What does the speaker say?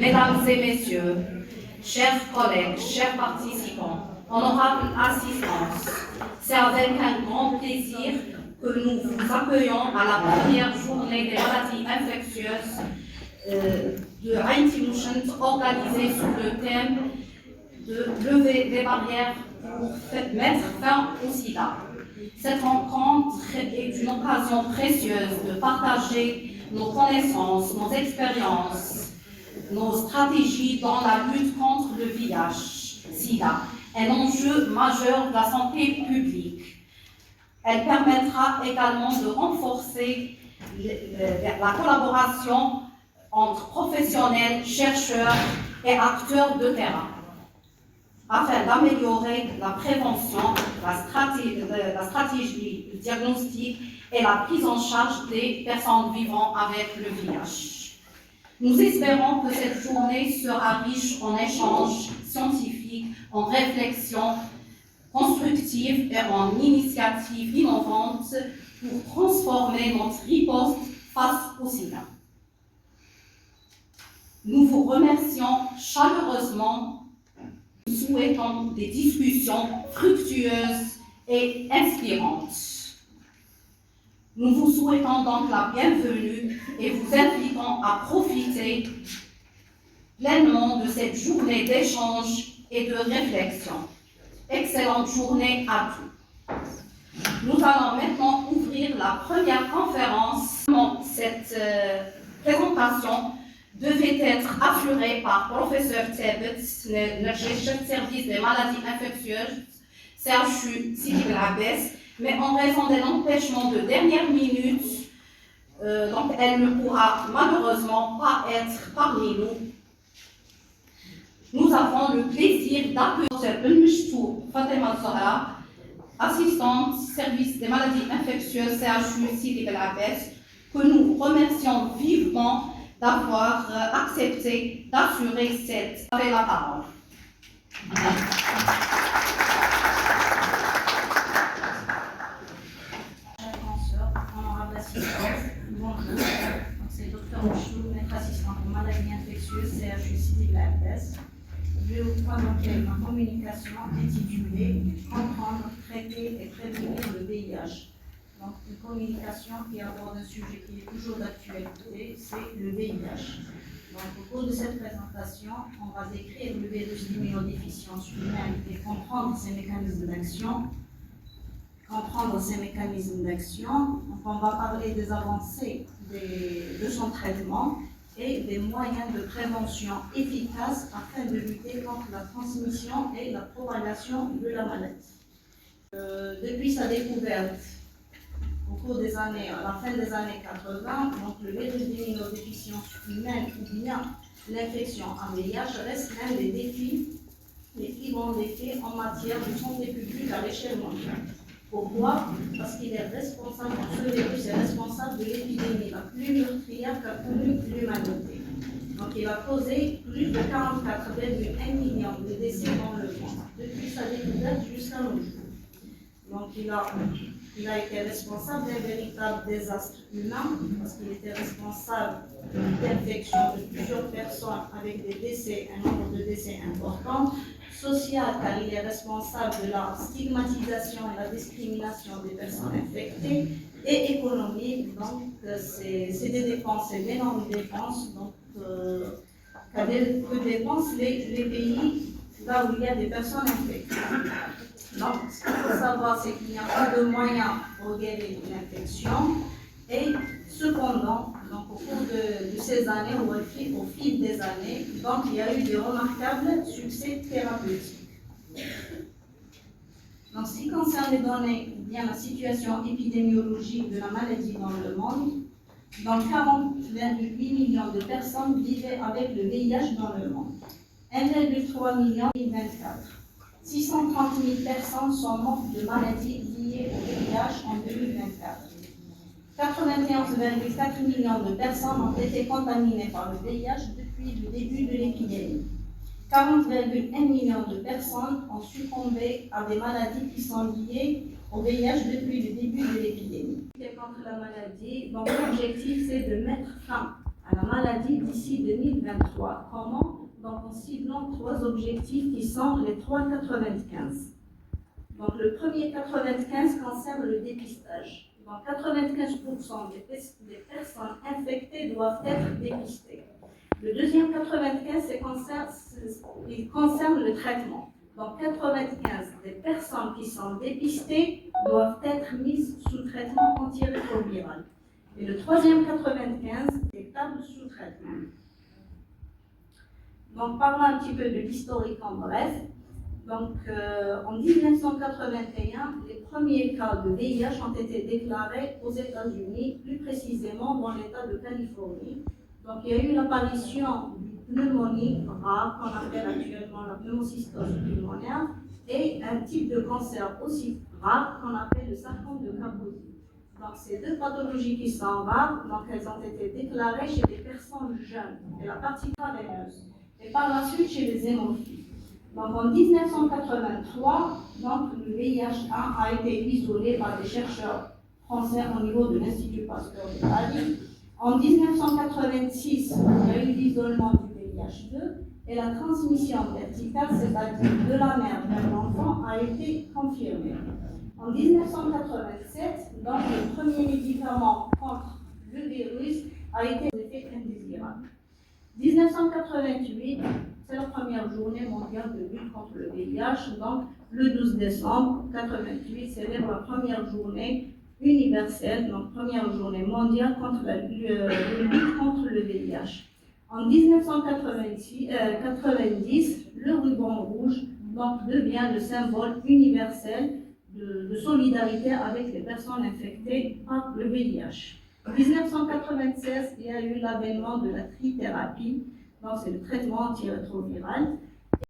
Mesdames et messieurs, chers collègues, chers participants, honorable assistance, c'est avec un grand plaisir que nous vous accueillons à la première journée des maladies infectieuses de Ain Tilouchent organisée sous le thème de lever des barrières pour mettre fin au sida. Cette rencontre est une occasion précieuse de partager nos connaissances, nos expériences, nos stratégies dans la lutte contre le VIH-Sida, un enjeu majeur de la santé publique. Elle permettra également de renforcer la collaboration entre professionnels, chercheurs et acteurs de terrain, afin d'améliorer la prévention, la stratégie, le diagnostic et la prise en charge des personnes vivant avec le VIH. Nous espérons que cette journée sera riche en échanges scientifiques, en réflexions constructives et en initiatives innovantes pour transformer notre riposte face au sida. Nous vous remercions chaleureusement. Nous souhaitons des discussions fructueuses et inspirantes. Nous vous souhaitons donc la bienvenue et vous invitons à profiter pleinement de cette journée d'échange et de réflexion. Excellente journée à tous. Nous allons maintenant ouvrir la première conférence. Cette présentation devait être assurée par professeur Tebet, le chef de service des maladies infectieuses, CHU Sidi Bel Abbès, mais en raison d'un empêchement de dernière minute, donc elle ne pourra malheureusement pas être parmi nous. Nous avons le plaisir d'accueillir Ben Mchtou Fatima Zahra, assistante service des maladies infectieuses CHU Sidi Bel Abbès, que nous remercions vivement d'avoir accepté d'assurer cette. Vous avez la parole. Honorable assistance, bonjour. C'est Dr Mchtou, maître assistant en maladies infectieuses, CHU Sidi Bel Abbès. Je vais vous présenter ma communication intitulée Comprendre, traiter et prévenir le VIH. Donc, une communication qui aborde un sujet qui est toujours d'actualité, c'est le VIH. Donc, au cours de cette présentation, on va décrire le virus d'immunodéficience humaine et comprendre ses mécanismes d'action. Donc, on va parler des avancées de son traitement et des moyens de prévention efficaces afin de lutter contre la transmission et la propagation de la maladie. Depuis sa découverte, au cours des années, à la fin des années 80, donc le virus d'immunodéficience humaine ou bien l'infection à VIH reste l'un des défis, les plus grands défis en matière de santé publique à l'échelle mondiale. Pourquoi? Parce qu'il est responsable, ce virus est responsable de l'épidémie la plus meurtrière qu'a connue l'humanité. Donc il a causé plus de 44,1 millions de décès dans le monde, depuis sa découverte jusqu'à nos jours. Donc il a été responsable d'un véritable désastre humain, parce qu'il était responsable d'infection de plusieurs personnes avec des décès, un nombre de décès important. Social, car il est responsable de la stigmatisation et la discrimination des personnes infectées. Et économique, donc c'est des dépenses, c'est d'énormes dépenses, donc que dépensent les pays là où il y a des personnes infectées. Donc, ce qu'il faut savoir, c'est qu'il n'y a pas de moyens pour guérir l'infection. Et cependant, donc, au cours de ces années, ou au fil des années, donc, il y a eu de remarquables succès thérapeutiques. Donc, ce qui concerne les données, bien la situation épidémiologique de la maladie dans le monde, donc 40,8 millions de personnes vivaient avec le VIH dans le monde. 1,3 million en 2024. 630 000 personnes sont mortes de maladies liées au VIH en 2024. 91,4 millions de personnes ont été contaminées par le VIH depuis le début de l'épidémie. 40,1 millions de personnes ont succombé à des maladies qui sont liées au VIH depuis le début de l'épidémie. Contre la maladie, donc l'objectif c'est de mettre fin à la maladie d'ici 2023. Comment? Donc en ciblant 3 objectifs qui sont les 3,95. Donc le premier 95 concerne le dépistage. Donc 95% des personnes infectées doivent être dépistées. Le deuxième 95, il concerne le traitement. Donc 95 des personnes qui sont dépistées doivent être mises sous traitement antirétroviral. Et le troisième 95 est stable sous traitement. Donc parlons un petit peu de l'historique en bref. Donc en 1981, les premiers cas de VIH ont été déclarés aux États-Unis, plus précisément dans l'État de Californie. Donc il y a eu l'apparition d'une pneumonie rare qu'on appelle actuellement la pneumocystose pulmonaire et un type de cancer aussi rare qu'on appelle le sarcome de Kaposi. Donc ces deux pathologies qui sont rares, donc elles ont été déclarées chez des personnes jeunes et la partie veineuse et par la suite chez les hémophiles. Donc en 1983, donc, le VIH-1 a été isolé par des chercheurs français au niveau de l'Institut Pasteur de Paris. En 1986, il y a eu l'isolement du VIH-2 et la transmission verticale, c'est-à-dire de la mère vers l'enfant, a été confirmée. En 1987, donc, le premier médicament contre le virus a été un effet indésirable. 1988, c'est la première journée mondiale de lutte contre le VIH. Donc, le 12 décembre 1988 célèbre la première journée universelle, donc première journée mondiale contre la lutte contre le VIH. En 1990, le ruban rouge donc, devient le symbole universel de solidarité avec les personnes infectées par le VIH. En 1996, il y a eu l'avènement de la trithérapie, donc c'est le traitement antirétroviral.